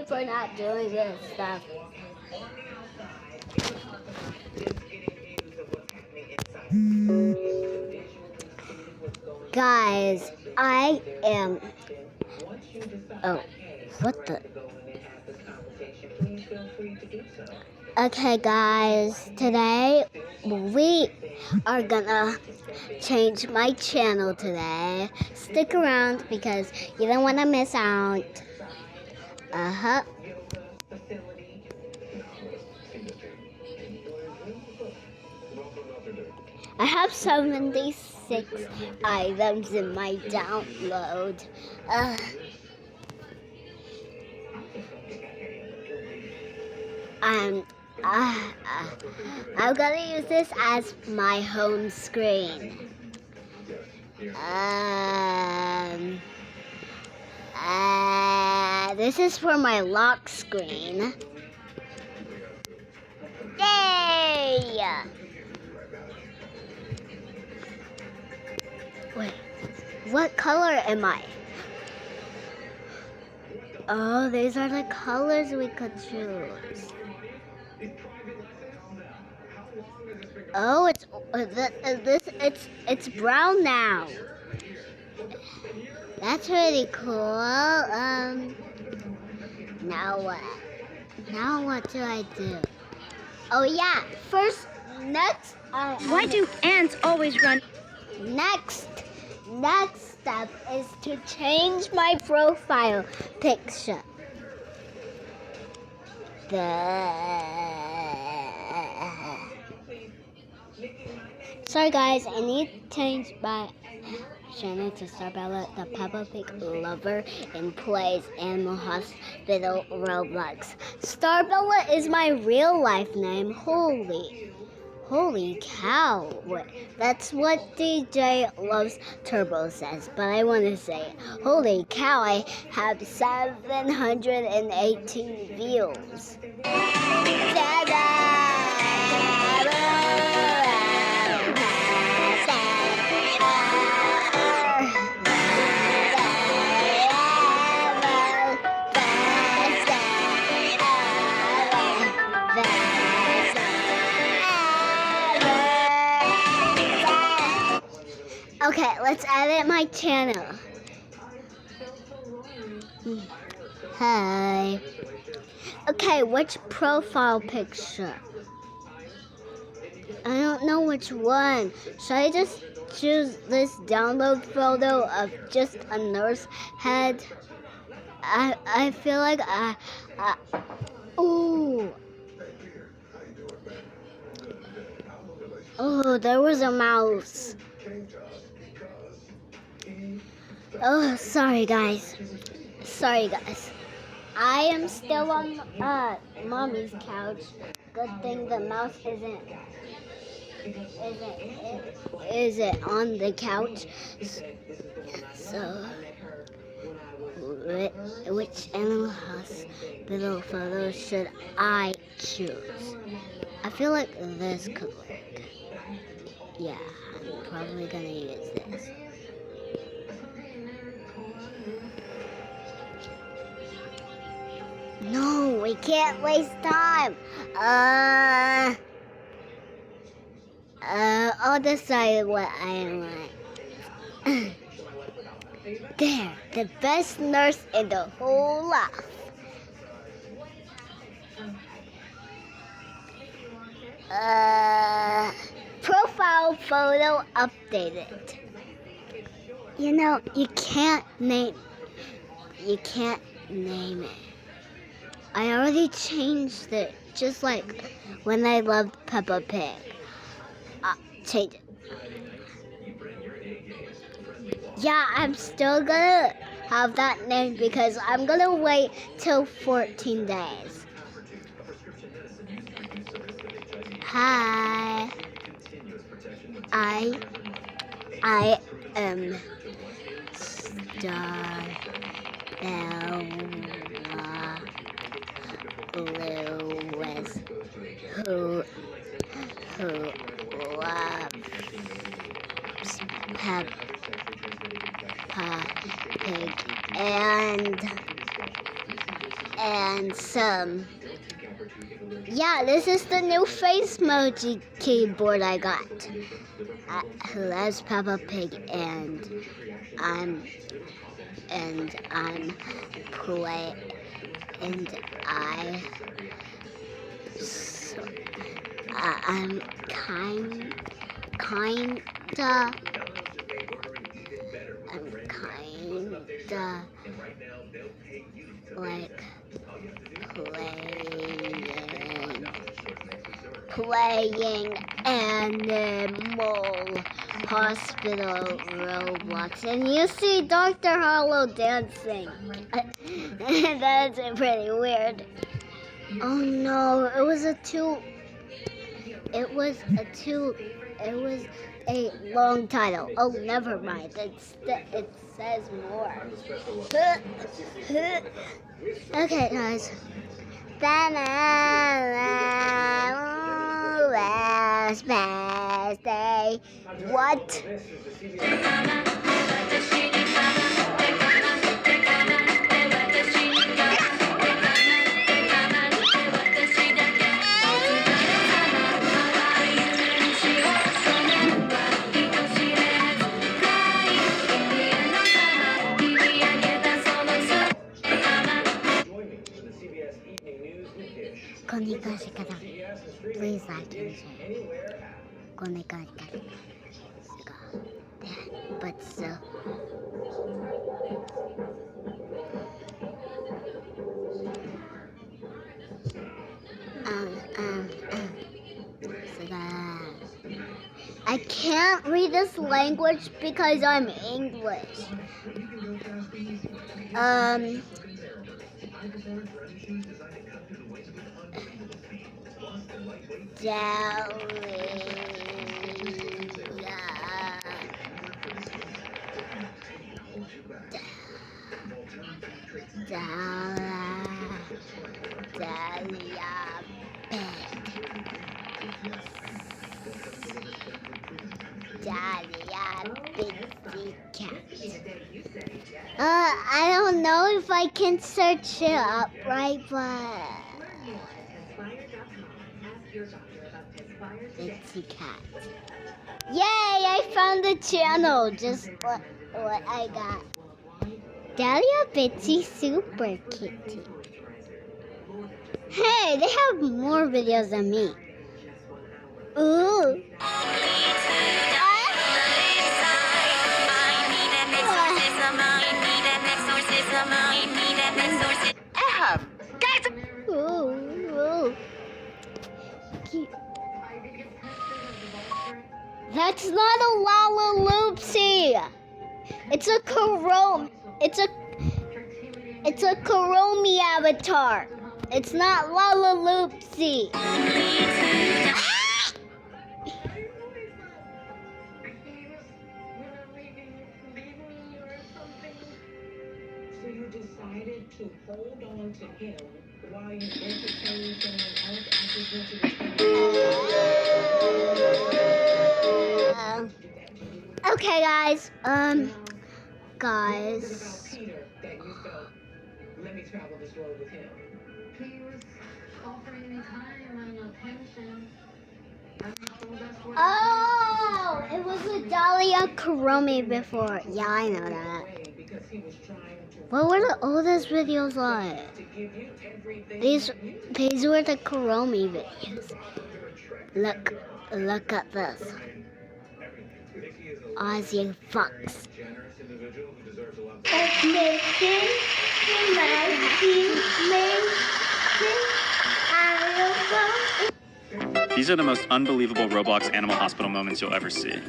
sorry for not doing this stuff. Guys, I am. Oh, what the? Okay, guys, today we are gonna change my channel today. Stick around because you don't want to miss out. I have 76 items in my download. I'm gonna use this as my home screen. This is for my lock screen. Yay! Wait, what color am I? Oh, these are the colors we could choose. Oh, it's brown now. That's really cool. Now what? Now what do I do? Oh yeah, next. Why do ants always run? Next step is to change my profile picture. Sorry guys, I need to change my channel to Starbella, the Peppa Pig lover, and plays Animal Hospital Roblox. Starbella is my real life name. Holy cow. That's what DJ Loves Turbo says, but I want to say, holy cow, I have 718 views. Okay, let's edit my channel. Hi. Okay, which profile picture? I don't know which one. Should I just choose this download photo of just a nurse head? I feel like oh, there was a mouse. Oh, sorry guys. I am still on mommy's couch. Good thing the mouse isn't on the couch. So, which Animal Hospital photo should I choose? I feel like this could work. Yeah, I'm probably gonna use this. No, we can't waste time. I'll decide what I want. There, the best nurse in the whole lot. Profile photo updated. You know, you can't name it. I already changed it, just like when I loved Peppa Pig. Change it. Yeah, I'm still gonna have that name because I'm gonna wait till 14 days. Hi. I am Starbella Lewis, who loves Peppa Pig and some. Yeah, this is the new face emoji keyboard I got. Who loves Peppa Pig, and I'm play and I'm kinda like playing Animal Hospital Roblox, and you see Dr. Hollow dancing. That's pretty weird. Oh no, it was a long title. Oh, never mind. It says more. Okay, guys. Last birthday. What? Please like and share. But so. I can't read this language because I'm English. I don't know if I can search it up right, but Bitsy Cat. Yay! I found the channel. Just what I got. Dahlia Bitsy Super Kitty. Hey, they have more videos than me. Ooh. Ooh. That's not a Lalaloopsy. It's a Karomi avatar. It's not Lalaloopsy. So you decided to hold on to him while you entertained someone else after you went to the Okay, guys. Guys. Peter, that you felt, let me travel this road with him. He was offering me time and attention. Oh, it was a Dahlia Karomi before. Yeah, I know that. What were the oldest videos like? These were the Karomi videos. Look at this. Ozzy Fox. These are the most unbelievable Roblox Animal Hospital moments you'll ever see.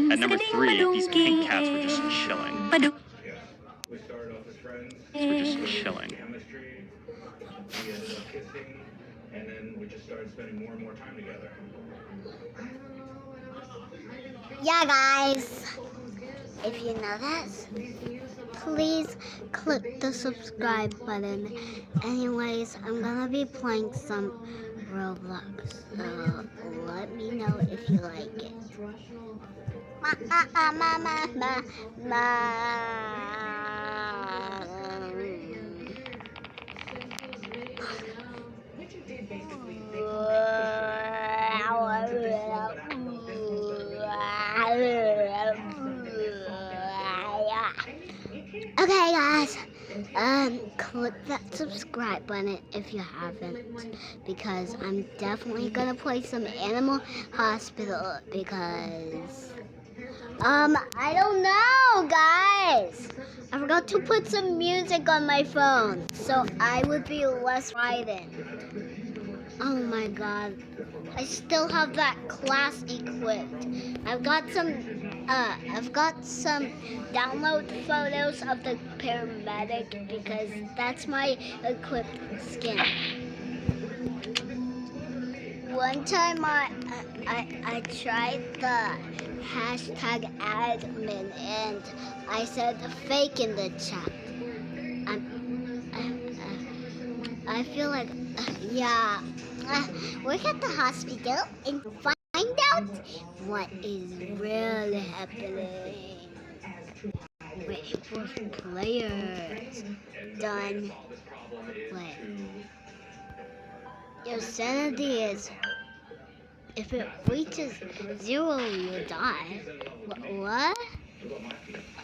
At number 3, these pink cats were just chilling. We started off as friends. We're just chilling. Chemistry. We ended up kissing, and then we just started spending more and more time together. Yeah, guys. If you know that, please click the subscribe button. Anyways, I'm gonna be playing some Roblox let me know if you like it. Ma, ma, ma, ma, ma, ma, ma. Okay, guys. Click that subscribe button if you haven't, because I'm definitely gonna play some Animal Hospital because I don't know, guys. I forgot to put some music on my phone, so I would be less frightened. Oh my god. I still have that class equipped. I've got some download photos of the paramedic because that's my equipped skin. One time I tried the hashtag admin and I said fake in the chat. I feel like, yeah, work at the hospital and find out what is really happening. Wait for players. Done. Wait. Your sanity is, if it reaches 0, you die. What?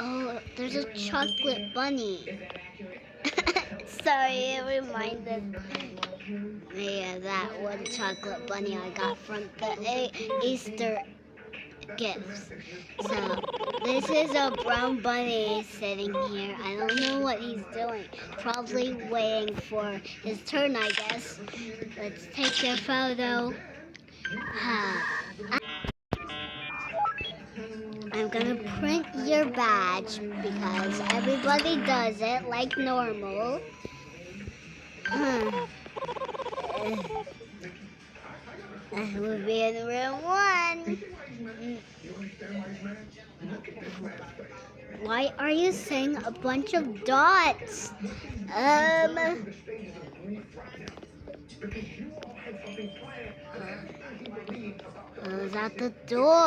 Oh, there's a chocolate bunny. Sorry, it reminded me of that one chocolate bunny I got from the Easter gifts. So, this is a brown bunny sitting here. I don't know what he's doing. Probably waiting for his turn, I guess. Let's take a photo. I'm gonna print your badge because everybody does it like normal. We'll be in room 1. Why are you saying a bunch of dots? Who's at the door?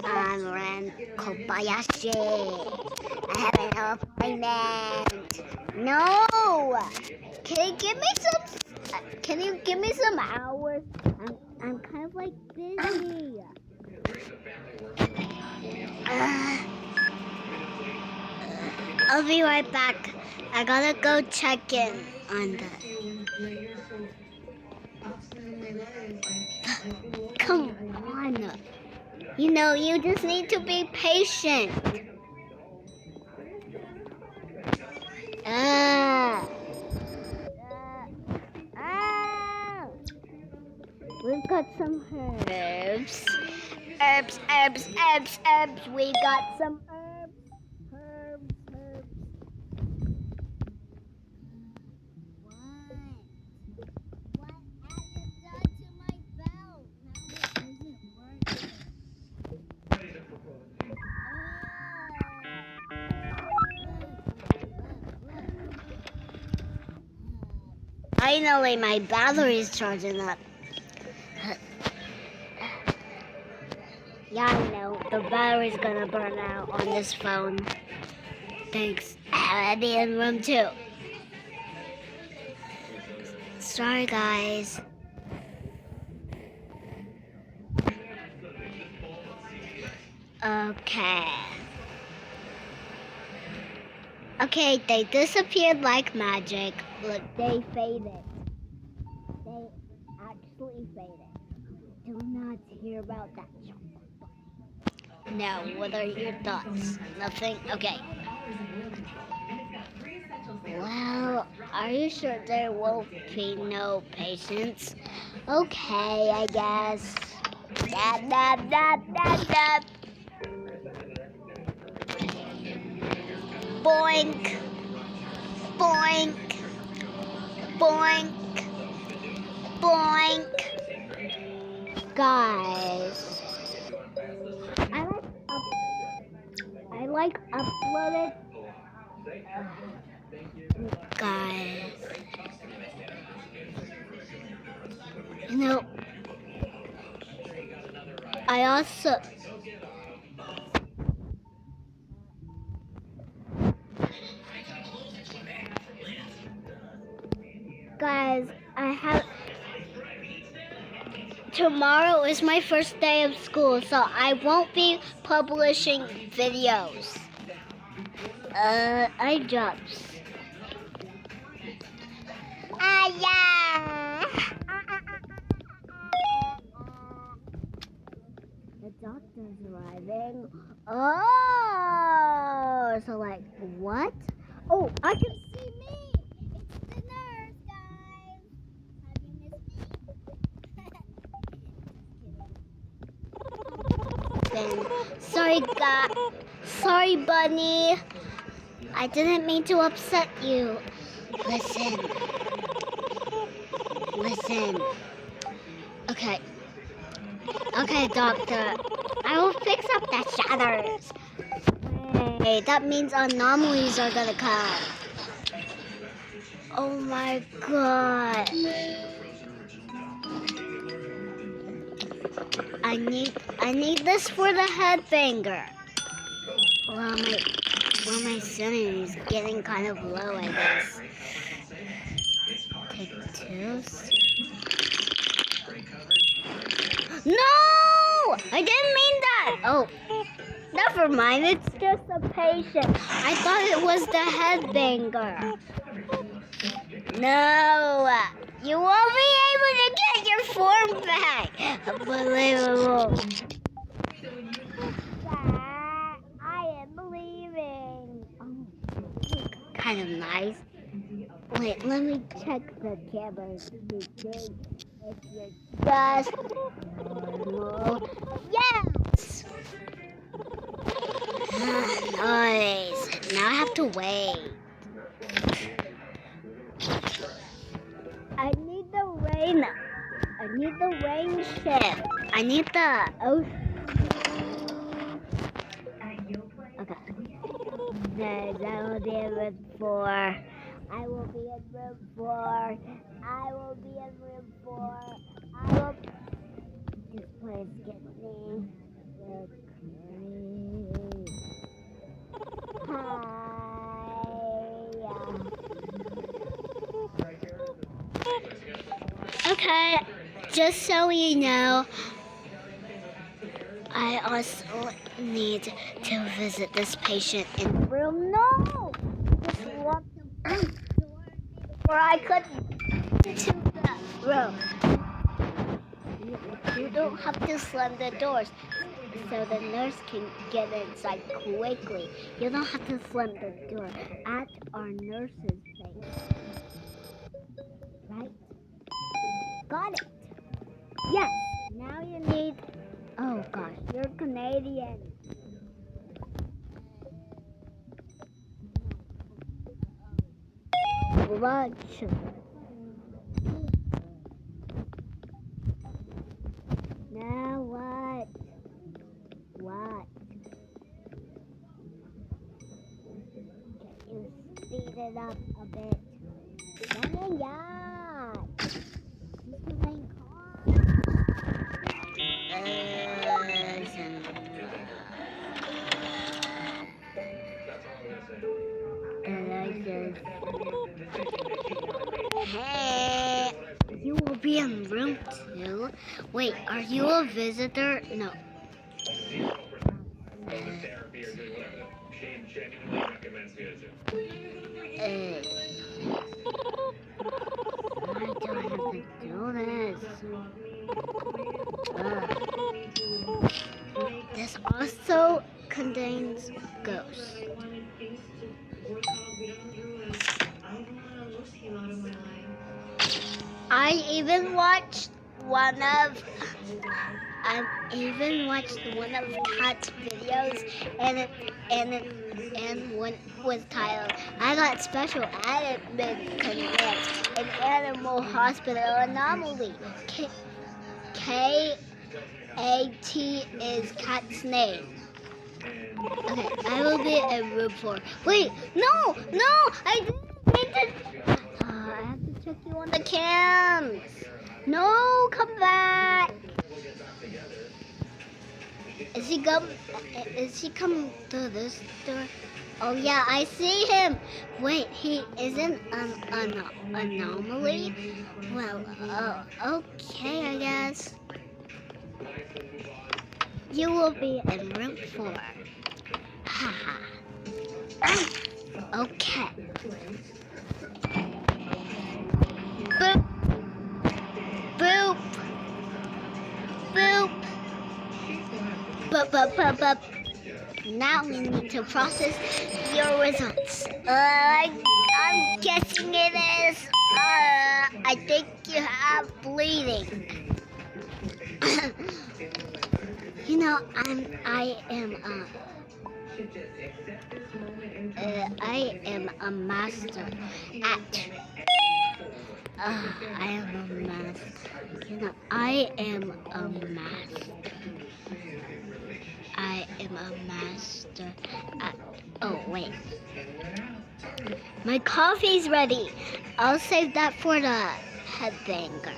I'm Ren Kobayashi. I have an appointment. No! Can you give me some hours? I'm kind of like busy. I'll be right back. I gotta go check in on that. Come on. You know, you just need to be patient. We've got some herbs. Herbs. We got some herbs. What have you done to my belt? Now it isn't working. Finally, my battery's charging up. Yeah, I know. The battery's gonna burn out on this phone. Thanks. I'll be in room 2. Sorry, guys. Okay, they disappeared like magic. Look, they faded. They actually faded. Do not hear about that. Now, what are your thoughts? Nothing? Okay. Well, are you sure there will be no patients? Okay, I guess. Boink. Boink. Boink. Boink. Guys, I like uploaded. Guys, You know, I also guys, tomorrow is my first day of school, so I won't be publishing videos. Eye drops. Yeah. The doctor's arriving. Oh, so like what? Oh, I can see me. It's the nurse, guys. Have you missed me? Sorry, Bunny. I didn't mean to upset you. Listen. Okay, doctor. I will fix up the shutters. Hey, that means anomalies are gonna come. Oh my god. I need this for the headbanger. Well, my sanity is getting kind of low, I guess. Take two. No! I didn't mean that! Oh, never mind. It's just a patient. I thought it was the headbanger. No! You won't be able to get your form back! Unbelievable. I am leaving. Oh, kind of nice. Wait, let me check the camera to see if you're just normal. Yes! Nice. Now I have to wait. I need the rain shift. I need the ocean. Okay. Then I will be in room 4. I will be in room 4. This place gets me so Okay, just so you know, I also need to visit this patient in the room. No! Just lock the door before I could get to the room. You don't have to slam the doors so the nurse can get inside quickly. You don't have to slam the door at our nurse's place. Right? Got it. Yes. Now you need... Oh gosh, you're Canadian. Blood sugar. Now what? Can you speed it up a bit? Yeah. This is my car. Hey, you will be in room 2. Wait, are you a visitor? No. I don't have to do this. This also contains ghosts. I even watched one of Kat's videos, and one was titled "I Got Special Admin Connect an Animal Hospital Anomaly." K-A-T is Kat's name. Okay, I will be in room 4. Wait, no, I didn't mean to. I have to check you on the cams. No, come back. Is he coming through this door? Oh yeah, I see him. Wait, he isn't an anomaly? Well, okay, I guess. You will be in room 4. Haha. Okay. Boop. Boop. Boop. Bup. Now we need to process your results. I'm guessing it is. I think you have bleeding. You know, I am a master at. I am a master. You know, I am a master. I am a master at. Oh wait, my coffee's ready. I'll save that for the headbanger.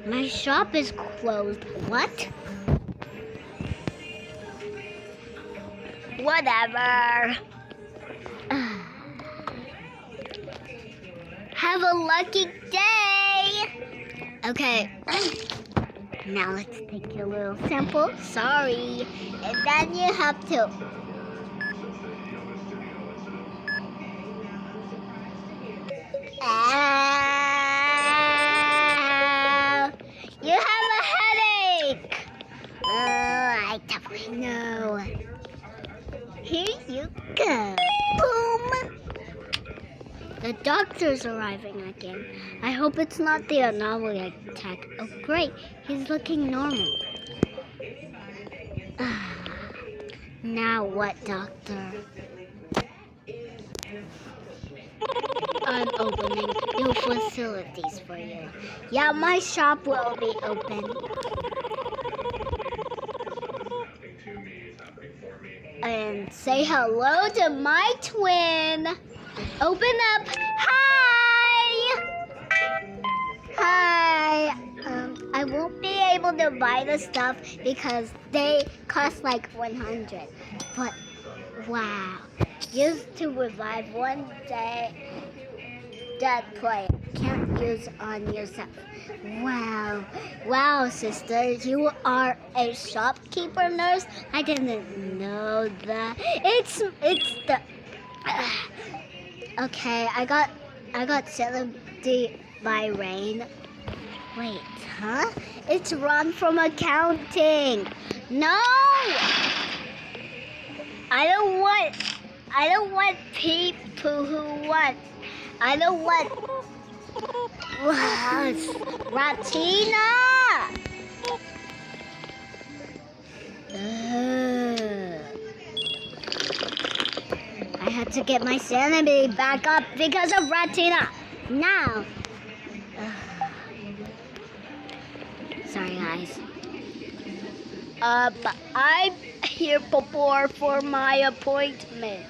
My shop is closed. What? Whatever. Have a lucky day. Okay. Now let's take a little sample. Sorry. And then you have to. You have a headache. I definitely know. Here you go. Boom. The doctor's arriving again. I hope it's not the anomaly attack. Oh, great. He's looking normal. Now what, doctor? I'm opening new facilities for you. Yeah, my shop will be open. And say hello to my twin. Open up. Hi. I won't be able to buy the stuff because they cost like 100. But wow, used to revive one day dead player. Can't use on yourself. Wow, sister, you are a shopkeeper nurse. I didn't know that. It's the. Okay, I got 70 by rain. Wait, huh? It's Ron from accounting. No! I don't want people who want. I don't want Ratina. I had to get my sanity back up because of Ratina. Now. Sorry, guys. But I'm here before for my appointment.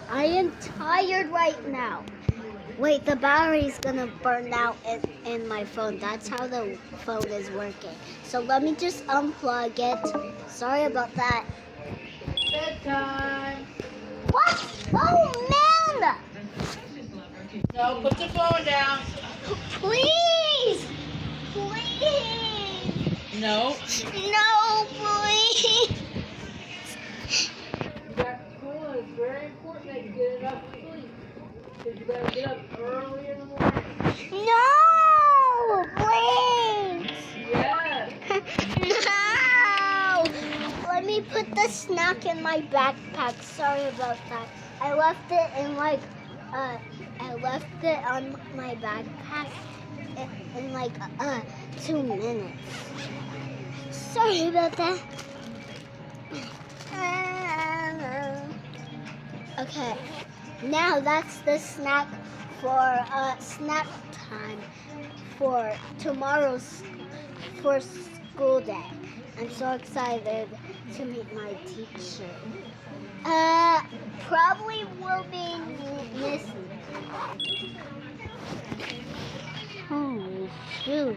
I am tired right now. Wait, the battery's gonna burn out in my phone. That's how the phone is working. So let me just unplug it. Sorry about that. Bedtime. What? Oh man! No, put the phone down. Please! No. No, please! You got school and it's very important that you get enough sleep. Because you gotta get up early in the morning. No! Please! Yes. No! Let me put the snack in my backpack. Sorry about that. I left it on my backpack in like 2 minutes. Sorry about that. Okay, now that's the snack for snack time for tomorrow's for school day. I'm so excited to meet my teacher. Probably will be Missy. Oh, shoot.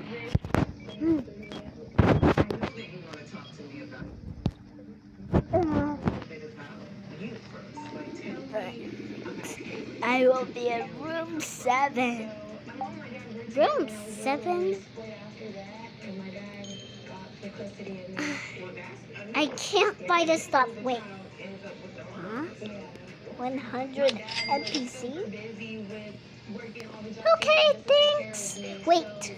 I will be in room 7. Room 7? I can't buy the stuff. Wait. Huh? 100 NPC? Okay, thanks. Wait.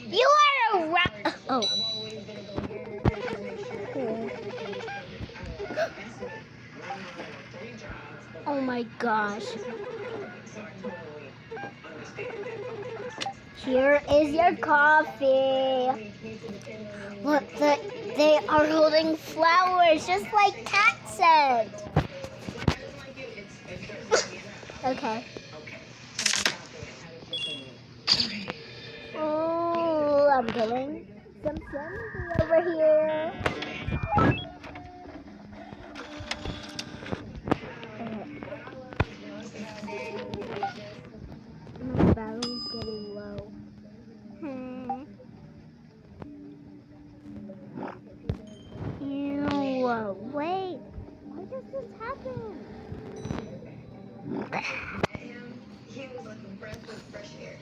You are a rat. Oh. Oh my gosh. Here is your coffee. Look, they are holding flowers just like Kat said. Okay. Oh, I'm getting some candy over here. My battery's getting low. Ew, wait. Why does this happen? He was like a breath of fresh air.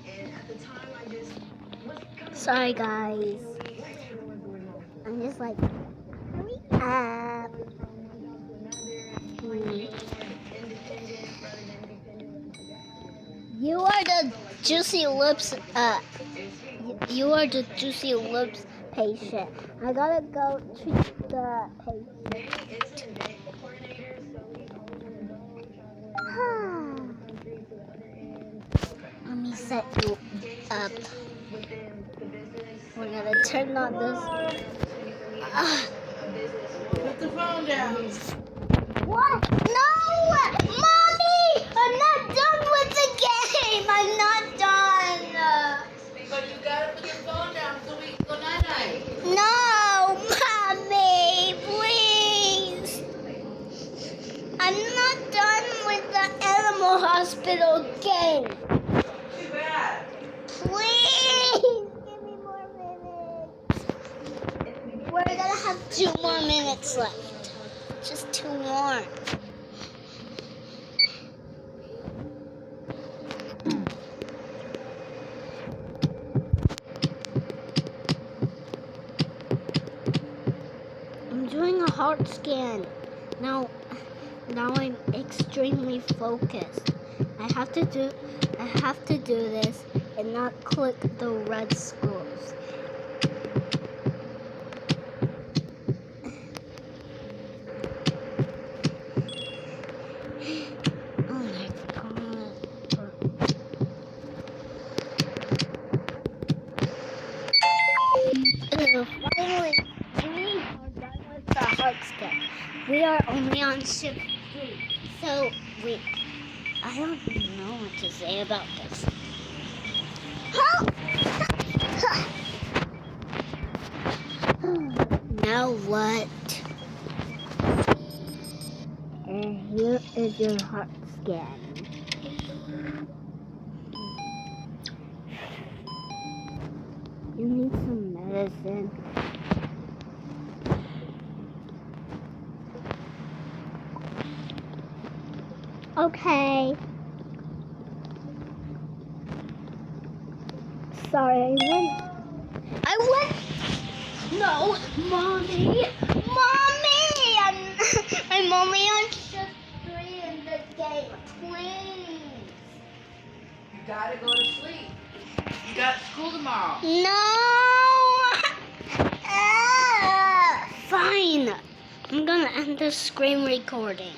And at the time, I just was kind of Sorry, guys. I'm just like, hurry up. You are the Juicy Lips, you are the Juicy Lips patient. I gotta go treat the patient. Let me set you up. We're gonna turn on this. Put the phone down. What? No! Mommy! I'm not done with the game! I'm not done! But you gotta put the phone down so we can go night-night. No! Mommy! Please! I'm not done with the Animal Hospital game! Too bad. Please! Give me more minutes! We're gonna have 2 more minutes left. Just 2 more. I'm doing a heart scan. Now I'm extremely focused. I have to do this and not click the red squirrels. Oh my god. Finally, we are done with the heart scan. We are only on shift 3. So, I don't even know what to say about this. Now what? And here is your heart scan. You need some medicine. Okay. Sorry, I went. No, Mommy! I'm only on shift 3 in the game. Please. You gotta go to sleep. You got school tomorrow. No! Fine. I'm gonna end the screen recording.